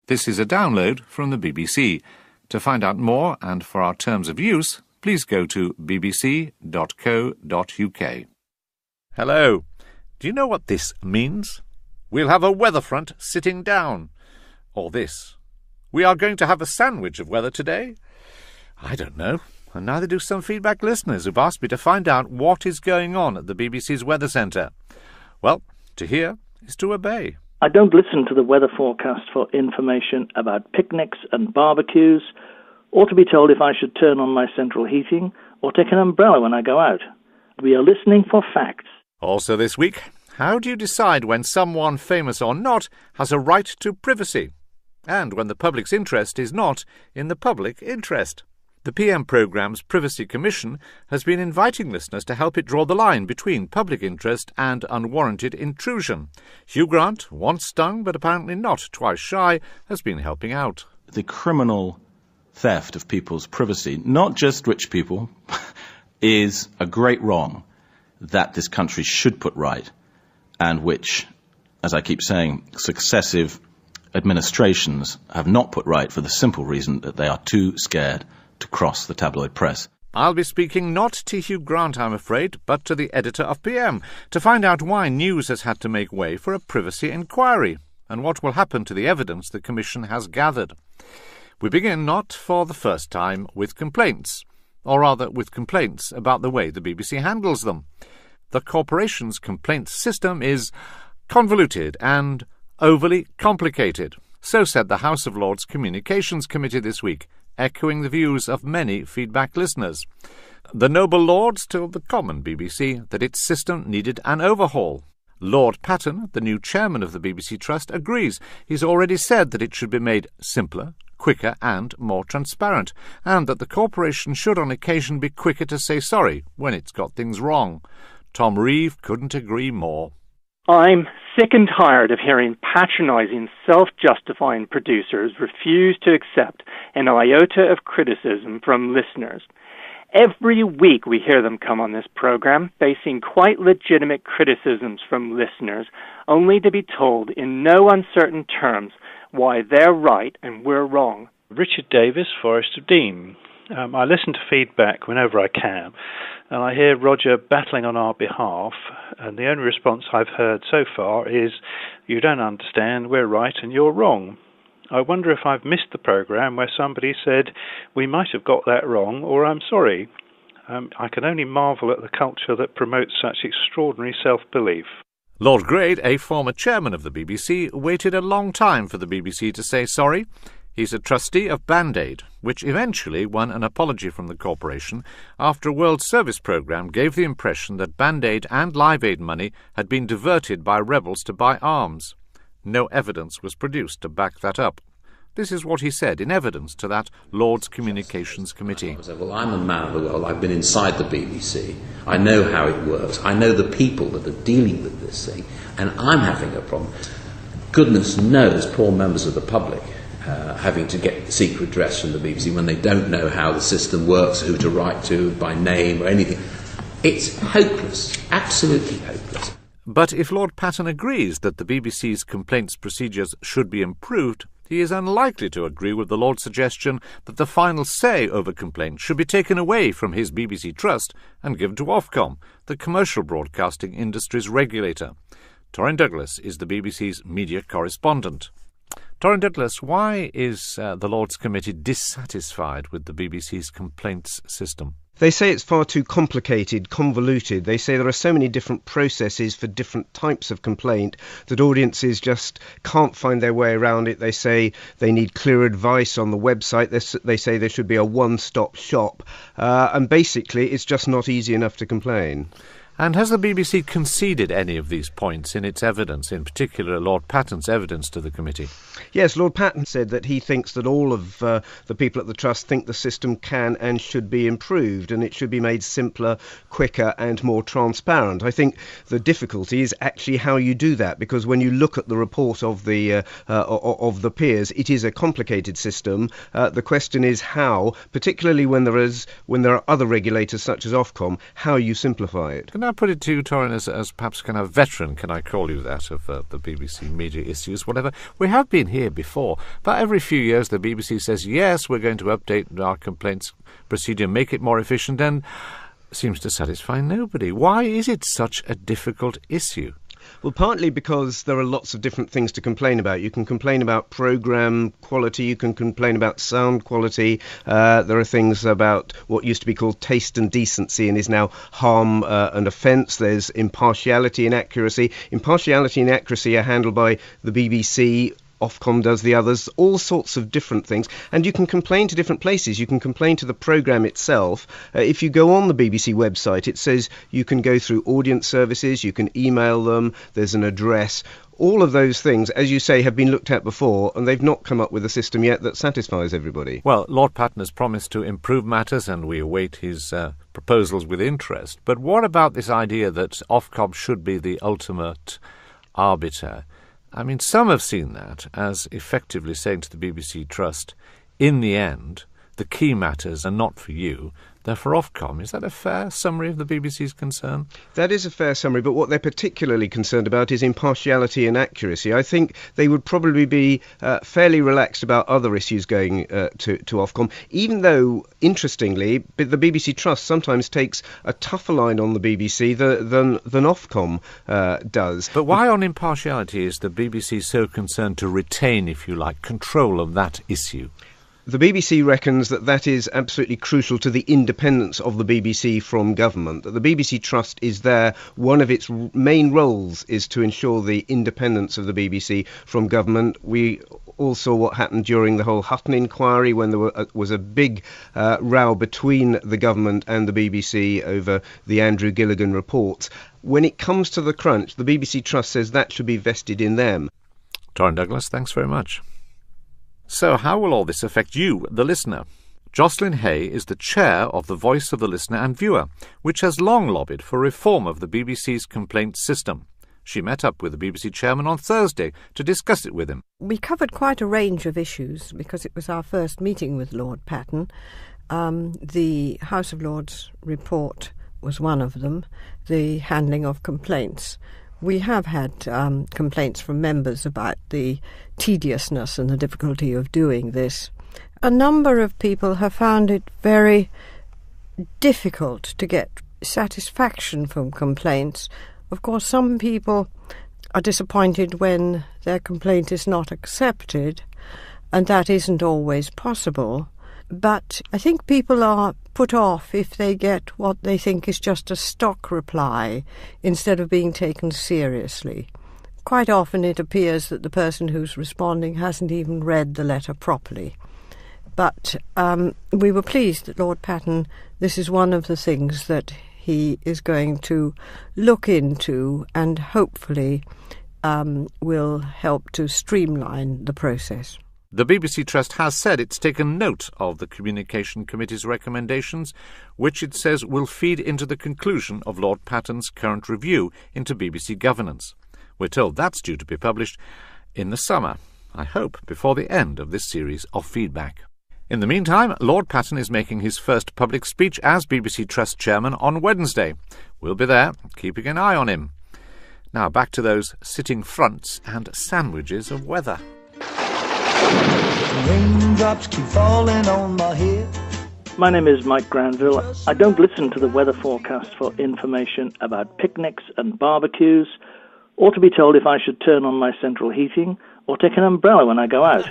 This is a download from the BBC. To find out more and for our terms of use, please go to bbc.co.uk. Hello. Do you know what this means? We'll have a weather front sitting down. Or this. We are going to have a sandwich of weather today. I don't know, and neither do some feedback listeners who've asked me to find out what is going on at the BBC's Weather Centre. Well, to hear is to obey. I don't listen to the weather forecast for information about picnics and barbecues, or to be told if I should turn on my central heating or take an umbrella when I go out. We are listening for facts. Also this week, how do you decide when someone, famous or not, has a right to privacy? And when the public's interest is not in the public interest? The PM programme's Privacy Commission has been inviting listeners to help it draw the line between public interest and unwarranted intrusion. Hugh Grant, once stung but apparently not twice shy, has been helping out. The criminal theft of people's privacy, not just rich people, is a great wrong that this country should put right, and which, as I keep saying, successive administrations have not put right for the simple reason that they are too scared to cross the tabloid press. I'll be speaking not to Hugh Grant, I'm afraid, but to the editor of PM, to find out why news has had to make way for a privacy inquiry, and what will happen to the evidence the Commission has gathered. We begin not for the first time with complaints, or rather with complaints about the way the BBC handles them. The corporation's complaints system is convoluted and overly complicated. So said the House of Lords Communications Committee this week, echoing the views of many feedback listeners. The noble lords told the common BBC that its system needed an overhaul. Lord Patten, the new chairman of the BBC Trust, agrees. He's already said that it should be made simpler, quicker and more transparent, and that the corporation should on occasion be quicker to say sorry when it's got things wrong. Tom Reeve couldn't agree more. I'm sick and tired of hearing patronising, self-justifying producers refuse to accept an iota of criticism from listeners. Every week we hear them come on this programme, facing quite legitimate criticisms from listeners, only to be told in no uncertain terms why they're right and we're wrong. Richard Davis, Forest of Dean. I listen to feedback whenever I can, and I hear Roger battling on our behalf, and the only response I've heard so far is, "You don't understand, we're right and you're wrong." I wonder if I've missed the programme where somebody said, "We might have got that wrong," or "I'm sorry." I can only marvel at the culture that promotes such extraordinary self-belief. Lord Grade, a former chairman of the BBC, waited a long time for the BBC to say sorry. He's a trustee of Band-Aid, which eventually won an apology from the corporation after a World Service programme gave the impression that Band-Aid and Live Aid money had been diverted by rebels to buy arms. No evidence was produced to back that up. This is what he said in evidence to that Lords Communications Committee. Well, I'm a man of the world. I've been inside the BBC. I know how it works. I know the people that are dealing with this thing, and I'm having a problem. Goodness knows poor members of the public having to get seek redress from the BBC when they don't know how the system works, who to write to by name or anything. It's hopeless, absolutely hopeless. But if Lord Patten agrees that the BBC's complaints procedures should be improved, he is unlikely to agree with the Lord's suggestion that the final say over complaints should be taken away from his BBC Trust and given to Ofcom, the commercial broadcasting industry's regulator. Torrin Douglas is the BBC's media correspondent. Torrin Douglas, why is the Lords Committee dissatisfied with the BBC's complaints system? They say it's far too complicated, convoluted. They say there are so many different processes for different types of complaint that audiences just can't find their way around it. They say they need clear advice on the website. They say there should be a one-stop shop. And basically, it's just not easy enough to complain. And has the BBC conceded any of these points in its evidence, in particular Lord Patten's evidence to the committee? Yes, Lord Patten said that he thinks that all of the people at the Trust think the system can and should be improved, and it should be made simpler, quicker and more transparent. I think the difficulty is actually how you do that, because when you look at the report of the peers, it is a complicated system. The question is how, particularly when there are other regulators such as Ofcom, how you simplify it. Can I put it to you, Torin, as perhaps kind of veteran, can I call you that, of the BBC media issues, whatever. We have been here before, but every few years the BBC says, yes, we're going to update our complaints procedure, make it more efficient, and seems to satisfy nobody. Why is it such a difficult issue? Well, partly because there are lots of different things to complain about. You can complain about programme quality, you can complain about sound quality, there are things about what used to be called taste and decency and is now harm and offence. There's impartiality and accuracy. Impartiality and accuracy are handled by the BBC. Ofcom does the others, all sorts of different things. And you can complain to different places. You can complain to the programme itself. If you go on the BBC website, it says you can go through audience services, you can email them, there's an address. All of those things, as you say, have been looked at before, and they've not come up with a system yet that satisfies everybody. Well, Lord Patten has promised to improve matters, and we await his proposals with interest. But what about this idea that Ofcom should be the ultimate arbiter? I mean, some have seen that as effectively saying to the BBC Trust, in the end, the key matters are not for you, they're for Ofcom. Is that a fair summary of the BBC's concern? That is a fair summary, but what they're particularly concerned about is impartiality and accuracy. I think they would probably be fairly relaxed about other issues going to Ofcom, even though, interestingly, the BBC Trust sometimes takes a tougher line on the BBC than Ofcom does. But why on impartiality is the BBC so concerned to retain, if you like, control of that issue? The BBC reckons that is absolutely crucial to the independence of the BBC from government. The BBC Trust is there. One of its main roles is to ensure the independence of the BBC from government. We all saw what happened during the whole Hutton inquiry when there was a big row between the government and the BBC over the Andrew Gilligan reports. When it comes to the crunch, the BBC Trust says that should be vested in them. Torin Douglas, thanks very much. So how will all this affect you, the listener? Jocelyn Hay is the chair of the Voice of the Listener and Viewer, which has long lobbied for reform of the BBC's complaint system. She met up with the BBC chairman on Thursday to discuss it with him. We covered quite a range of issues because it was our first meeting with Lord Patten. The House of Lords report was one of them, the handling of complaints. We have had complaints from members about the tediousness and the difficulty of doing this. A number of people have found it very difficult to get satisfaction from complaints. Of course, some people are disappointed when their complaint is not accepted, and that isn't always possible. But I think people are put off if they get what they think is just a stock reply instead of being taken seriously. Quite often it appears that the person who's responding hasn't even read the letter properly. But we were pleased that Lord Patten, this is one of the things that he is going to look into and hopefully will help to streamline the process. The BBC Trust has said it's taken note of the Communication Committee's recommendations, which it says will feed into the conclusion of Lord Patten's current review into BBC governance. We're told that's due to be published in the summer, I hope before the end of this series of feedback. In the meantime, Lord Patten is making his first public speech as BBC Trust chairman on Wednesday. We'll be there, keeping an eye on him. Now back to those sitting fronts and sandwiches of weather. Raindrops keep falling on my head. My name is Mike Granville. I don't listen to the weather forecast for information about picnics and barbecues, or to be told if I should turn on my central heating or take an umbrella when I go out.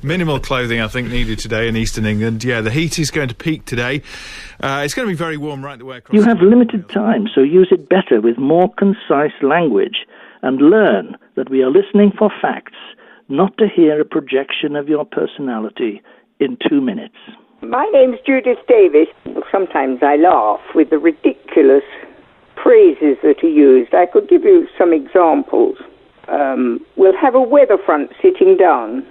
Minimal clothing, I think, needed today in eastern England. Yeah, the heat is going to peak today. It's going to be very warm right the way across. You have limited time, so use it better with more concise language and learn that we are listening for facts, not to hear a projection of your personality in 2 minutes. My name's Judith Davis. Sometimes I laugh with the ridiculous phrases that are used. I could give you some examples. We'll have a weather front sitting down.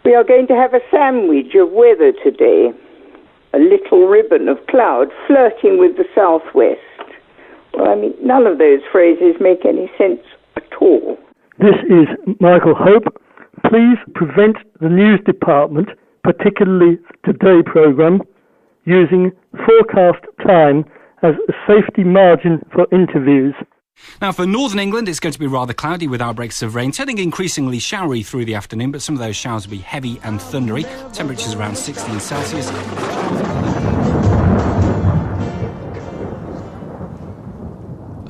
We are going to have a sandwich of weather today. A little ribbon of cloud flirting with the southwest. Well, I mean, none of those phrases make any sense at all. This is Michael Hope. Please prevent the news department, particularly Today programme, using forecast time as a safety margin for interviews. Now, for northern England, it's going to be rather cloudy with outbreaks of rain, turning increasingly showery through the afternoon, but some of those showers will be heavy and thundery. Temperatures around 16 Celsius.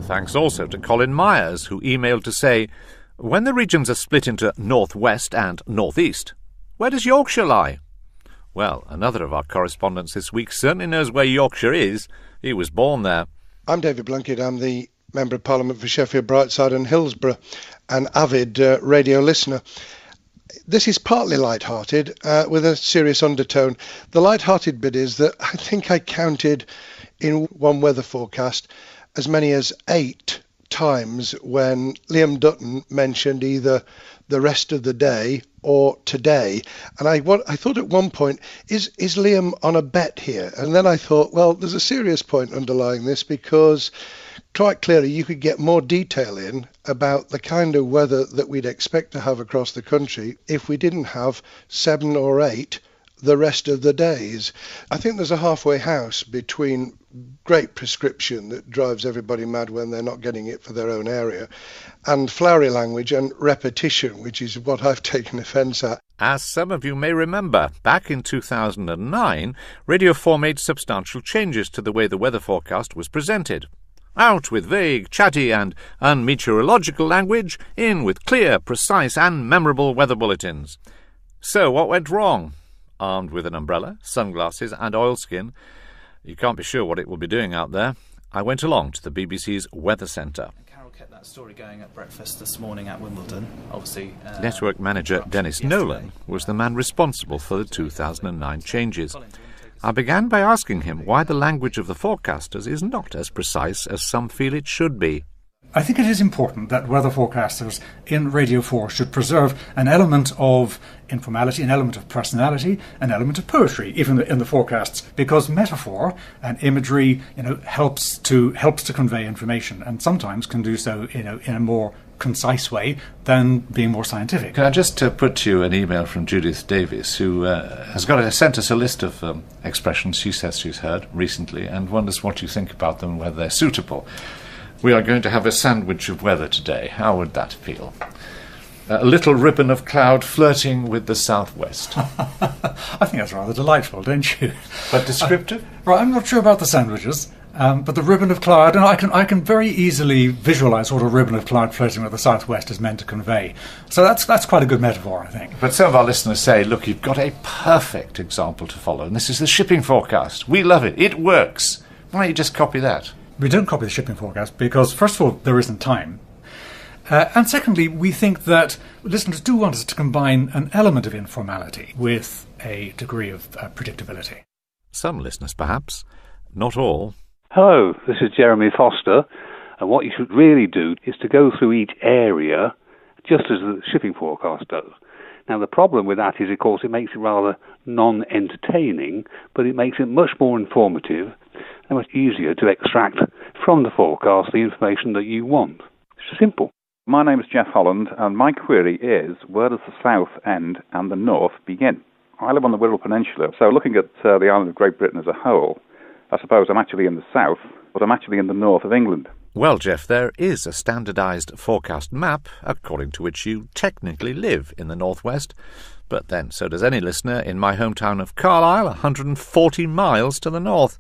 Thanks also to Colin Myers, who emailed to say, when the regions are split into northwest and northeast, where does Yorkshire lie? Well, another of our correspondents this week certainly knows where Yorkshire is. He was born there. I'm David Blunkett. I'm the Member of Parliament for Sheffield, Brightside and Hillsborough, an avid radio listener. This is partly light-hearted, with a serious undertone. The light-hearted bit is that I think I counted in one weather forecast as many as 8 times when Liam Dutton mentioned either the rest of the day or today. And I thought at one point, is Liam on a bet here? And then I thought, well, there's a serious point underlying this, because quite clearly you could get more detail in about the kind of weather that we'd expect to have across the country if we didn't have 7 or 8 the rest of the days. I think there's a halfway house between great prescription that drives everybody mad when they're not getting it for their own area, and flowery language and repetition, which is what I've taken offence at. As some of you may remember, back in 2009, Radio 4 made substantial changes to the way the weather forecast was presented. Out with vague, chatty and unmeteorological language, in with clear, precise and memorable weather bulletins. So what went wrong? Armed with an umbrella, sunglasses and oilskin, you can't be sure what it will be doing out there, I went along to the BBC's Weather Centre. Carol kept that story going at breakfast this morning at Wimbledon. Obviously, Network manager Dennis Nolan was the man responsible for the 2009 changes. I began by asking him why the language of the forecasters is not as precise as some feel it should be. I think it is important that weather forecasters in Radio 4 should preserve an element of informality, an element of personality, an element of poetry, even in the forecasts, because metaphor and imagery, helps to convey information, and sometimes can do so, in a more concise way than being more scientific. Can I just put to you an email from Judith Davis, who has sent us a list of expressions she says she's heard recently and wonders what you think about them and whether they're suitable. We are going to have a sandwich of weather today. How would that feel? A little ribbon of cloud flirting with the southwest. I think that's rather delightful, don't you? But descriptive? Right, I'm not sure about the sandwiches, but the ribbon of cloud, and I can very easily visualise what a ribbon of cloud flirting with the southwest is meant to convey. So that's quite a good metaphor, I think. But some of our listeners say, look, you've got a perfect example to follow, and this is the shipping forecast. We love it. It works. Why don't you just copy that? We don't copy the shipping forecast because, first of all, there isn't time. And secondly, we think that listeners do want us to combine an element of informality with a degree of predictability. Some listeners, perhaps. Not all. Hello, this is Jeremy Foster. And what you should really do is to go through each area just as the shipping forecast does. Now, the problem with that is, of course, it makes it rather non-entertaining, but it makes it much more informative and much easier to extract from the forecast the information that you want. It's simple. My name is Jeff Holland, and my query is, where does the south end and the north begin? I live on the Wirral Peninsula, so looking at the island of Great Britain as a whole, I suppose I'm actually in the south, but I'm actually in the north of England. Well, Jeff, there is a standardised forecast map, according to which you technically live in the northwest, but then so does any listener in my hometown of Carlisle, 140 miles to the north.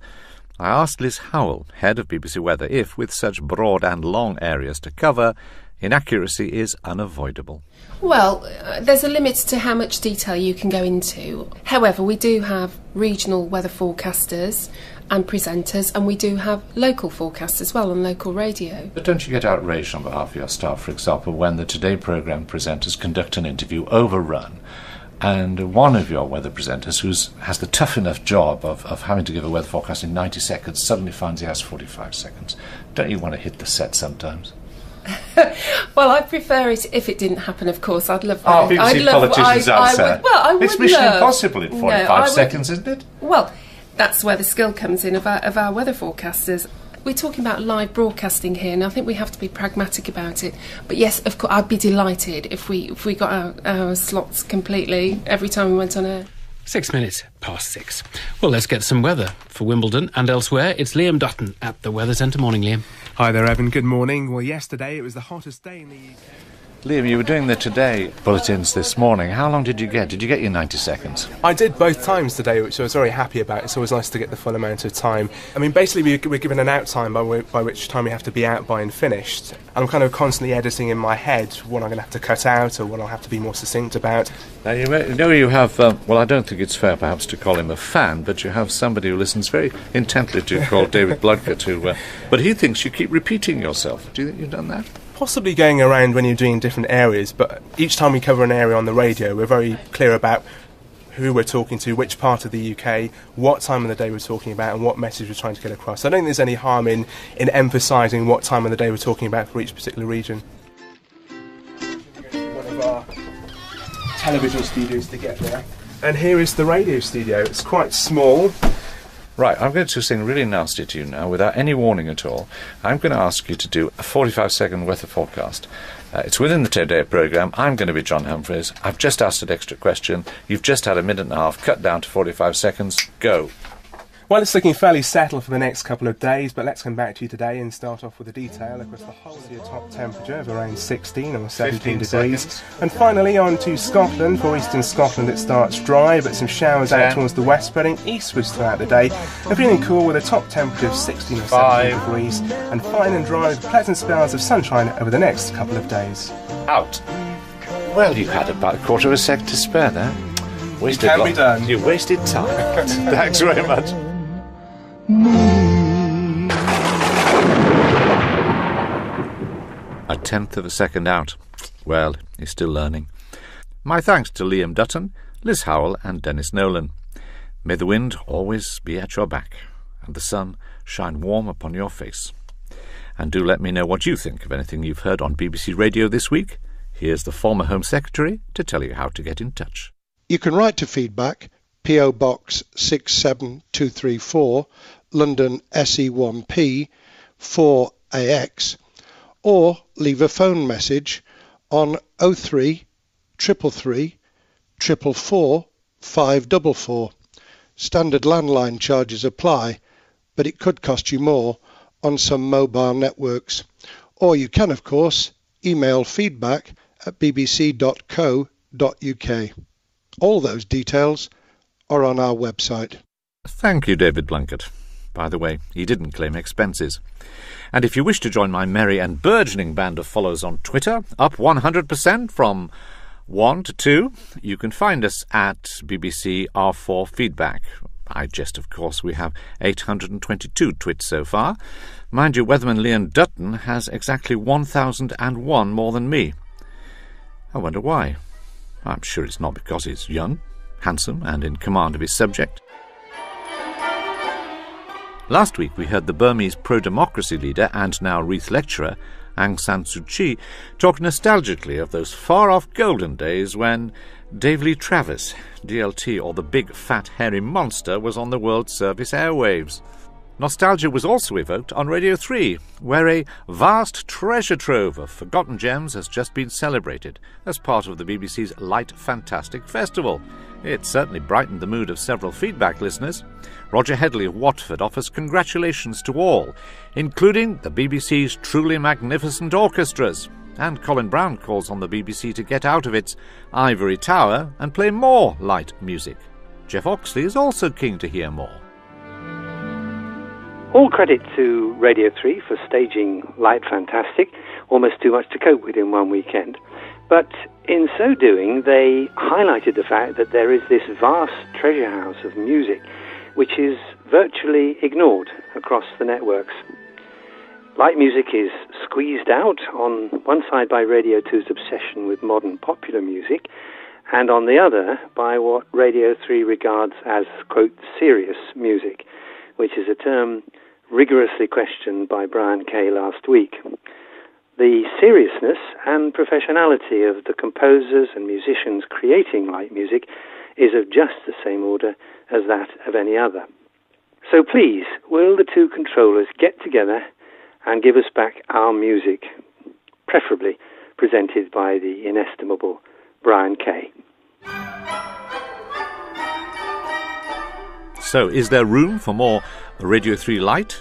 I asked Liz Howell, head of BBC Weather, if, with such broad and long areas to cover, inaccuracy is unavoidable. Well, there's a limit to how much detail you can go into. However, we do have regional weather forecasters and presenters, and we do have local forecasts as well on local radio. But don't you get outraged on behalf of your staff, for example, when the Today programme presenters conduct an interview overrun, and one of your weather presenters, who has the tough enough job of having to give a weather forecast in 90 seconds, suddenly finds he has 45 seconds? Don't you want to hit the set sometimes? Well, I prefer it if it didn't happen, of course. I'd love that. BBC politicians answer. It's Mission Impossible in 45 seconds, isn't it? Well, that's where the skill comes in of our weather forecasters. We're talking about live broadcasting here, and I think we have to be pragmatic about it. But yes, of course, I'd be delighted if we got our slots completely every time we went on air. 6 minutes past 6. Well, let's get some weather for Wimbledon and elsewhere. It's Liam Dutton at the Weather Centre. Morning, Liam. Hi there, Evan. Good morning. Well, yesterday it was the hottest day in the UK. Liam, you were doing the Today bulletins this morning. How long did you get? Did you get your 90 seconds? I did both times today, which I was very happy about. It's always nice to get the full amount of time. I mean, basically, we're given an out time by which time we have to be out by and finished. And I'm kind of constantly editing in my head what I'm going to have to cut out or what I'll have to be more succinct about. Now, you know you have, well, I don't think it's fair perhaps to call him a fan, but you have somebody who listens very intently to you called David Blunkett, but he thinks you keep repeating yourself. Do you think you've done that? Possibly going around when you're doing different areas, but each time we cover an area on the radio, we're very clear about who we're talking to, which part of the UK, what time of the day we're talking about, and what message we're trying to get across. I don't think there's any harm in emphasising what time of the day we're talking about for each particular region. One of our television studios to get there. And here is the radio studio. It's quite small. Right, I'm going to do something really nasty to you now, without any warning at all. I'm going to ask you to do a 45-second weather forecast. It's within the Today programme. I'm going to be John Humphreys. I've just asked an extra question. You've just had a minute and a half, cut down to 45 seconds. Go. Well, it's looking fairly settled for the next couple of days, but let's come back to you today and start off with the detail across the whole of your top temperature of around 16 or 17 degrees. Seconds. And finally on to Scotland. For eastern Scotland it starts dry, but some showers out towards the west, spreading eastwards throughout the day. And feeling cool with a top temperature of 16 or 17 degrees. And fine and dry with pleasant spells of sunshine over the next couple of days. Out. Well, you had about a quarter of a sec to spare there. Wasted Can be done. You wasted time. Thanks very much. A tenth of a second out. Well, he's still learning. My thanks to Liam Dutton, Liz Howell and Dennis Nolan. May the wind always be at your back and the sun shine warm upon your face. And do let me know what you think of anything you've heard on BBC Radio this week. Here's the former Home Secretary to tell you how to get in touch. You can write to feedback, P.O. Box 67234, London SE1P 4AX, or leave a phone message on 03 333 444 544. Standard landline charges apply, but it could cost you more on some mobile networks. Or you can, of course, email feedback at bbc.co.uk. All those details are on our website. Thank you, David Blunkett. By the way, he didn't claim expenses. And if you wish to join my merry and burgeoning band of followers on Twitter, up 100% from 1 to 2, you can find us at BBC R4 Feedback. I jest, of course, we have 822 twits so far. Mind you, Weatherman Liam Dutton has exactly 1,001 more than me. I wonder why. I'm sure it's not because he's young, handsome, and in command of his subject. Last week we heard the Burmese pro-democracy leader and now Reith lecturer Aung San Suu Kyi talk nostalgically of those far-off golden days when Dave Lee Travis, DLT, or the big fat hairy monster, was on the World Service airwaves. Nostalgia was also evoked on Radio 3, where a vast treasure trove of forgotten gems has just been celebrated as part of the BBC's Light Fantastic Festival. It certainly brightened the mood of several feedback listeners. Roger Headley of Watford offers congratulations to all, including the BBC's truly magnificent orchestras. And Colin Brown calls on the BBC to get out of its ivory tower and play more light music. Jeff Oxley is also keen to hear more. All credit to Radio 3 for staging Light Fantastic, almost too much to cope with in one weekend. But in so doing, they highlighted the fact that there is this vast treasure house of music which is virtually ignored across the networks. Light music is squeezed out on one side by Radio 2's obsession with modern popular music, and on the other by what Radio 3 regards as, quote, serious music, which is a term rigorously questioned by Brian Kay last week. The seriousness and professionality of the composers and musicians creating light music is of just the same order as that of any other. So please, will the two controllers get together and give us back our music, preferably presented by the inestimable Brian Kay. So, is there room for more Radio 3 Lite?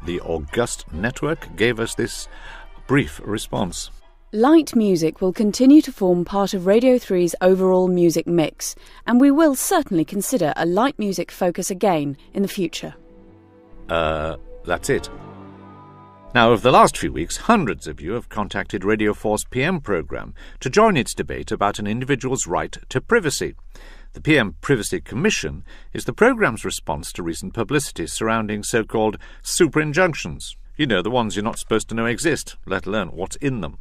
The august network gave us this brief response. Light music will continue to form part of Radio 3's overall music mix, and we will certainly consider a light music focus again in the future. That's it. Now, over the last few weeks, hundreds of you have contacted Radio 4's PM programme to join its debate about an individual's right to privacy. The PM Privacy Commission is the programme's response to recent publicity surrounding so-called super injunctions. You know, the ones you're not supposed to know exist, let alone what's in them.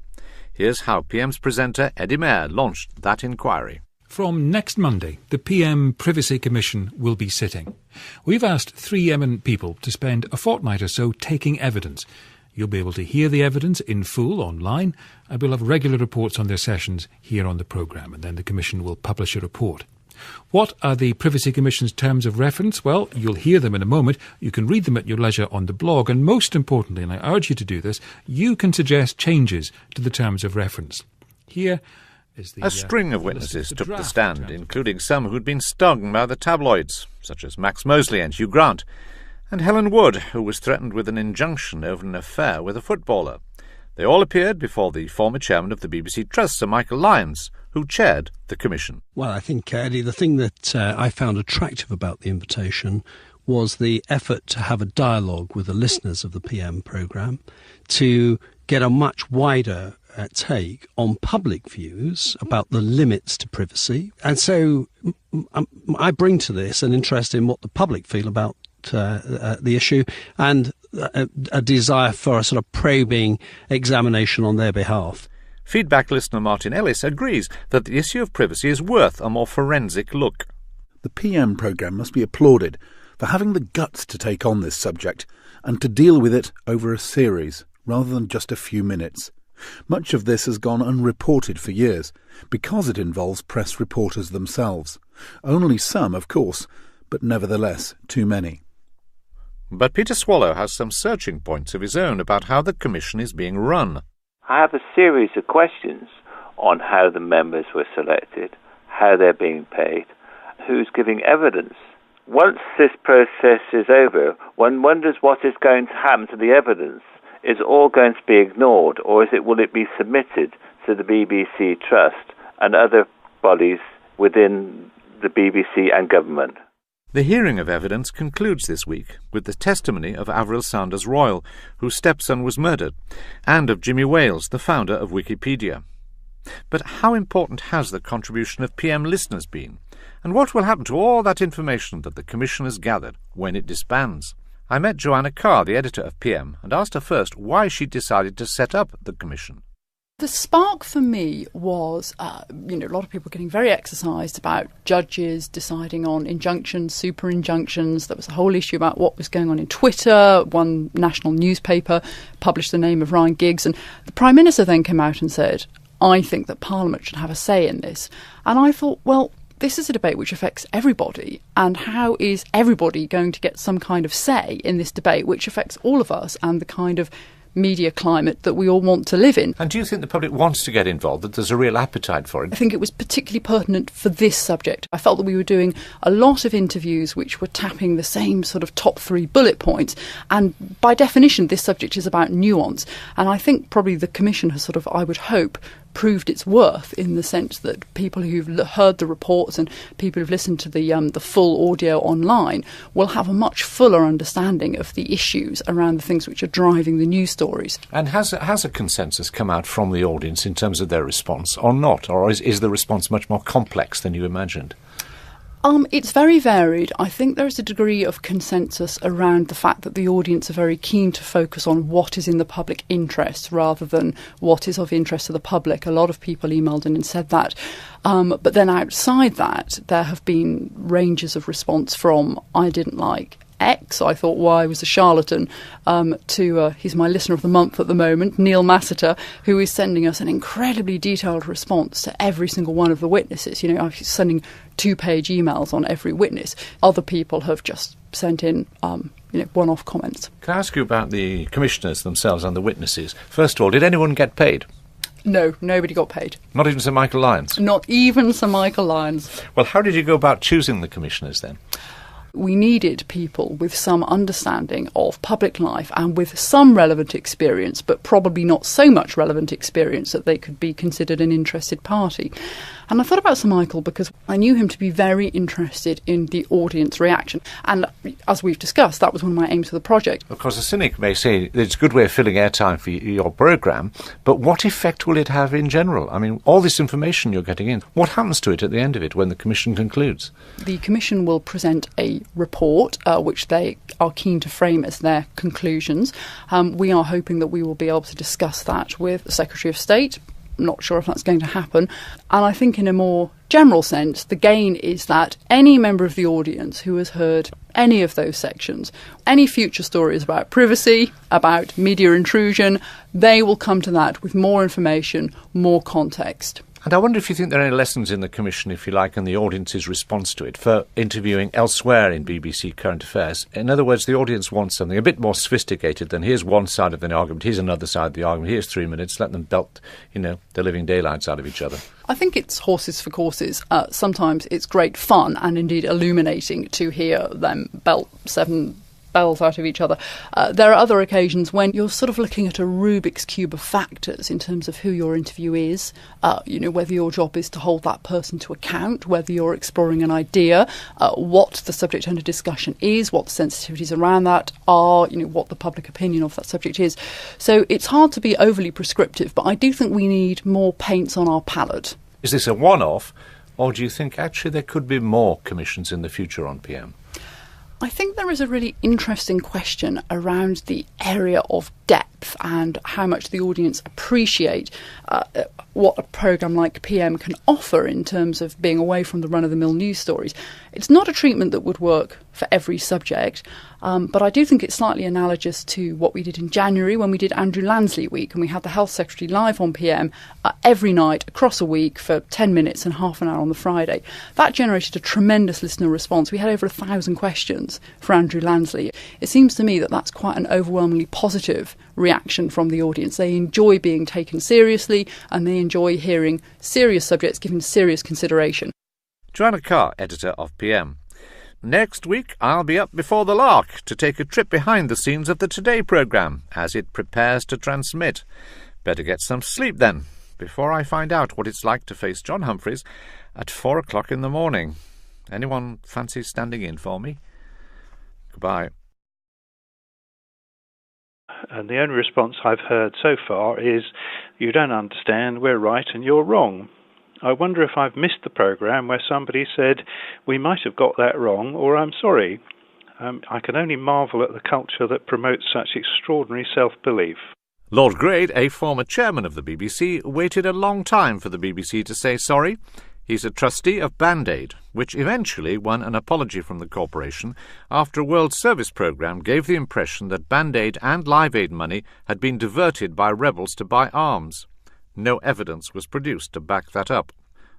Here's how PM's presenter Eddie Mair launched that inquiry. From next Monday, the PM Privacy Commission will be sitting. We've asked 3 eminent people to spend a fortnight or so taking evidence. You'll be able to hear the evidence in full online, and we'll have regular reports on their sessions here on the programme, and then the Commission will publish a report. What are the Privacy Commission's terms of reference? Well, you'll hear them in a moment. You can read them at your leisure on the blog, and most importantly, and I urge you to do this, you can suggest changes to the terms of reference. Here is the... A string of witnesses took the stand, including some who'd been stung by the tabloids, such as Max Mosley and Hugh Grant, and Helen Wood, who was threatened with an injunction over an affair with a footballer. They all appeared before the former chairman of the BBC Trust, Sir Michael Lyons, who chaired the commission. Well, I think, Eddie, the thing that I found attractive about the invitation was the effort to have a dialogue with the listeners of the PM programme, to get a much wider take on public views about the limits to privacy. And so I bring to this an interest in what the public feel about the issue, and a desire for a sort of probing examination on their behalf. Feedback listener Martin Ellis agrees that the issue of privacy is worth a more forensic look. The PM programme must be applauded for having the guts to take on this subject and to deal with it over a series rather than just a few minutes. Much of this has gone unreported for years because it involves press reporters themselves. Only some, of course, but nevertheless too many. But Peter Swallow has some searching points of his own about how the Commission is being run. I have a series of questions on how the members were selected, how they're being paid, who's giving evidence. Once this process is over, one wonders what is going to happen to the evidence. Is it all going to be ignored, or will it be submitted to the BBC Trust and other bodies within the BBC and government? The hearing of evidence concludes this week with the testimony of Avril Sanders-Royal, whose stepson was murdered, and of Jimmy Wales, the founder of Wikipedia. But how important has the contribution of PM listeners been? And what will happen to all that information that the Commission has gathered when it disbands? I met Joanna Carr, the editor of PM, and asked her first why she decided to set up the Commission. The spark for me was, a lot of people getting very exercised about judges deciding on injunctions, super injunctions. There was a whole issue about what was going on in Twitter. One national newspaper published the name of Ryan Giggs, and the Prime Minister then came out and said, I think that Parliament should have a say in this. And I thought, well, this is a debate which affects everybody, and how is everybody going to get some kind of say in this debate which affects all of us and the kind of media climate that we all want to live in. And do you think the public wants to get involved, that there's a real appetite for it? I think it was particularly pertinent for this subject. I felt that we were doing a lot of interviews which were tapping the same sort of top 3 bullet points, and by definition this subject is about nuance, and I think probably the Commission has I would hope, proved its worth in the sense that people who've heard the reports and people who've listened to the full audio online will have a much fuller understanding of the issues around the things which are driving the news stories. And has a consensus come out from the audience in terms of their response or not? Or is the response much more complex than you imagined? It's very varied. I think there is a degree of consensus around the fact that the audience are very keen to focus on what is in the public interest rather than what is of interest to the public. A lot of people emailed in and said that. But then outside that, there have been ranges of response from I didn't like X, I thought I was a charlatan, to he's my listener of the month at the moment, Neil Massiter, who is sending us an incredibly detailed response to every single one of the witnesses. I'm sending 2-page emails on every witness. Other people have just sent in one-off comments. Can I ask you about the commissioners themselves and the witnesses? First of all, did anyone get paid? No, nobody got paid. Not even Sir Michael Lyons? Not even Sir Michael Lyons. Well, how did you go about choosing the commissioners then? We needed people with some understanding of public life and with some relevant experience, but probably not so much relevant experience that they could be considered an interested party. And I thought about Sir Michael because I knew him to be very interested in the audience reaction. And as we've discussed, that was one of my aims for the project. Of course, a cynic may say that it's a good way of filling airtime for your programme, but what effect will it have in general? I mean, all this information you're getting in, what happens to it at the end of it when the Commission concludes? The Commission will present a report which they are keen to frame as their conclusions. We are hoping that we will be able to discuss that with the Secretary of State. Not sure if that's going to happen. And I think in a more general sense, the gain is that any member of the audience who has heard any of those sections, any future stories about privacy, about media intrusion, they will come to that with more information, more context. And I wonder if you think there are any lessons in the Commission, if you like, and the audience's response to it for interviewing elsewhere in BBC current affairs. In other words, the audience wants something a bit more sophisticated than here's one side of the argument, here's another side of the argument, here's 3 minutes, let them belt, the living daylights out of each other. I think it's horses for courses. Sometimes it's great fun and indeed illuminating to hear them belt 7 bells out of each other. There are other occasions when you're sort of looking at a Rubik's Cube of factors in terms of who your interview is, whether your job is to hold that person to account, whether you're exploring an idea, what the subject under discussion is, what the sensitivities around that are, what the public opinion of that subject is. So it's hard to be overly prescriptive, but I do think we need more paints on our palette. Is this a one-off, or do you think actually there could be more commissions in the future on PM? I think there is a really interesting question around the area of depth and how much the audience appreciate what a programme like PM can offer in terms of being away from the run-of-the-mill news stories. It's not a treatment that would work for every subject, but I do think it's slightly analogous to what we did in January when we did Andrew Lansley Week, and we had the Health Secretary live on PM every night across a week for 10 minutes and half an hour on the Friday. That generated a tremendous listener response. We had over 1,000 questions for Andrew Lansley. It seems to me that that's quite an overwhelmingly positive reaction from the audience. They enjoy being taken seriously and they enjoy hearing serious subjects given serious consideration. Joanna Carr, editor of PM. Next week, I'll be up before the lark to take a trip behind the scenes of the Today programme as it prepares to transmit. Better get some sleep then, before I find out what it's like to face John Humphreys at 4 o'clock in the morning. Anyone fancy standing in for me? Goodbye. And the only response I've heard so far is, you don't understand, we're right and you're wrong. I wonder if I've missed the programme where somebody said, we might have got that wrong, or I'm sorry. I can only marvel at the culture that promotes such extraordinary self-belief. Lord Grade, a former chairman of the BBC, waited a long time for the BBC to say sorry. He's a trustee of Band-Aid, which eventually won an apology from the corporation after a World Service programme gave the impression that Band-Aid and Live Aid money had been diverted by rebels to buy arms. No evidence was produced to back that up.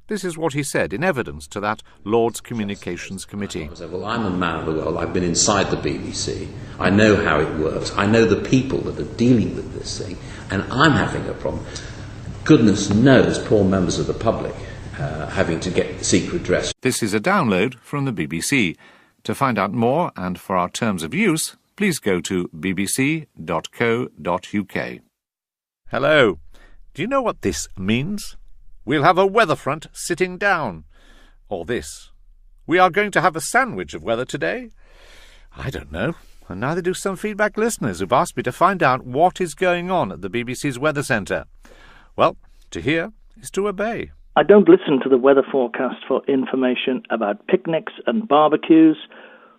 This is what he said in evidence to that Lords Communications Committee. Well, I'm a man of the world. I've been inside the BBC. I know how it works. I know the people that are dealing with this thing, and I'm having a problem. Goodness knows, poor members of the public having to get secret dress. This is a download from the BBC. To find out more and for our terms of use, please go to bbc.co.uk. Hello. Do you know what this means? We'll have a weather front sitting down. Or this. We are going to have a sandwich of weather today. I don't know. And neither do some feedback listeners who've asked me to find out what is going on at the BBC's Weather Centre. Well, to hear is to obey. I don't listen to the weather forecast for information about picnics and barbecues,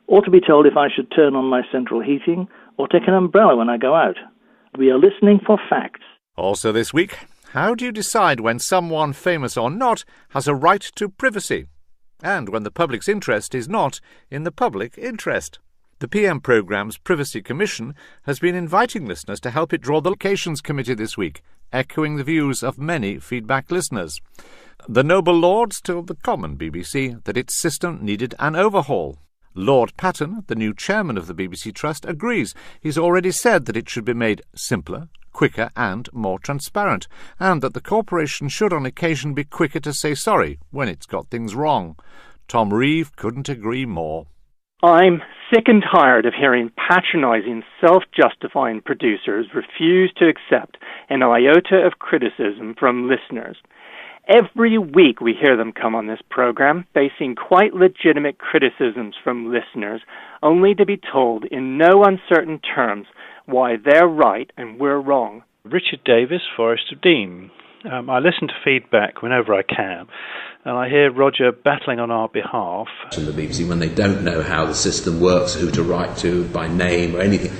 or to be told if I should turn on my central heating or take an umbrella when I go out. We are listening for facts. Also this week, how do you decide when someone, famous or not, has a right to privacy? And when the public's interest is not in the public interest? The PM programme's Privacy Commission has been inviting listeners to help it draw the locations committee this week, echoing the views of many feedback listeners. The noble lords told the common BBC that its system needed an overhaul. Lord Patten, the new chairman of the BBC Trust, agrees. He's already said that it should be made simpler, quicker and more transparent, and that the corporation should on occasion be quicker to say sorry when it's got things wrong. Tom Reeve couldn't agree more. I'm sick and tired of hearing patronising, self-justifying producers refuse to accept an iota of criticism from listeners. Every week we hear them come on this program, facing quite legitimate criticisms from listeners, only to be told in no uncertain terms why they're right and we're wrong. Richard Davis, Forest of Dean. I listen to feedback whenever I can, and I hear Roger battling on our behalf. From the BBC, when they don't know how the system works, who to write to by name or anything,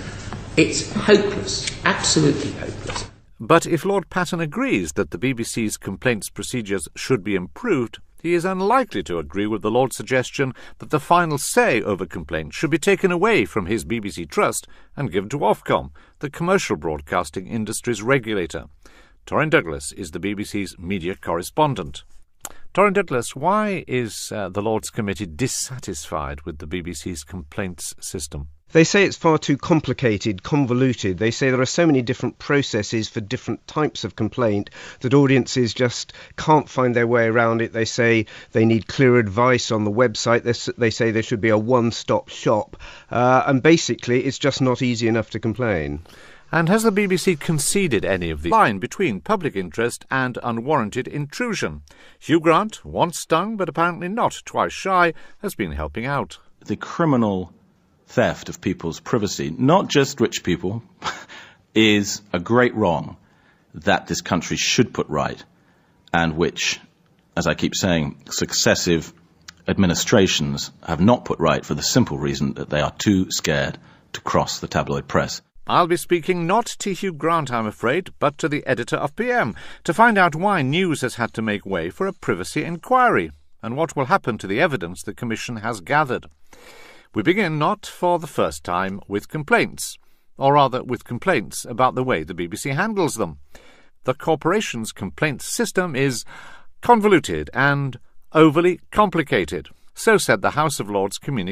it's hopeless, absolutely hopeless. But if Lord Patten agrees that the BBC's complaints procedures should be improved, he is unlikely to agree with the Lord's suggestion that the final say over complaints should be taken away from his BBC Trust and given to Ofcom, the commercial broadcasting industry's regulator. Torrin Douglas is the BBC's media correspondent. Torrin Douglas, why is the Lords Committee dissatisfied with the BBC's complaints system? They say it's far too complicated, convoluted. They say there are so many different processes for different types of complaint that audiences just can't find their way around it. They say they need clear advice on the website. They say there should be a one-stop shop. And basically, it's just not easy enough to complain. And has the BBC conceded any of the line between public interest and unwarranted intrusion? Hugh Grant, once stung but apparently not twice shy, has been helping out. The criminal theft of people's privacy, not just rich people, is a great wrong that this country should put right, and which, as I keep saying, successive administrations have not put right for the simple reason that they are too scared to cross the tabloid press. I'll be speaking not to Hugh Grant, I'm afraid, but to the editor of PM, to find out why news has had to make way for a privacy inquiry, and what will happen to the evidence the Commission has gathered. We begin not for the first time with complaints, or rather with complaints about the way the BBC handles them. The corporation's complaints system is convoluted and overly complicated, so said the House of Lords Community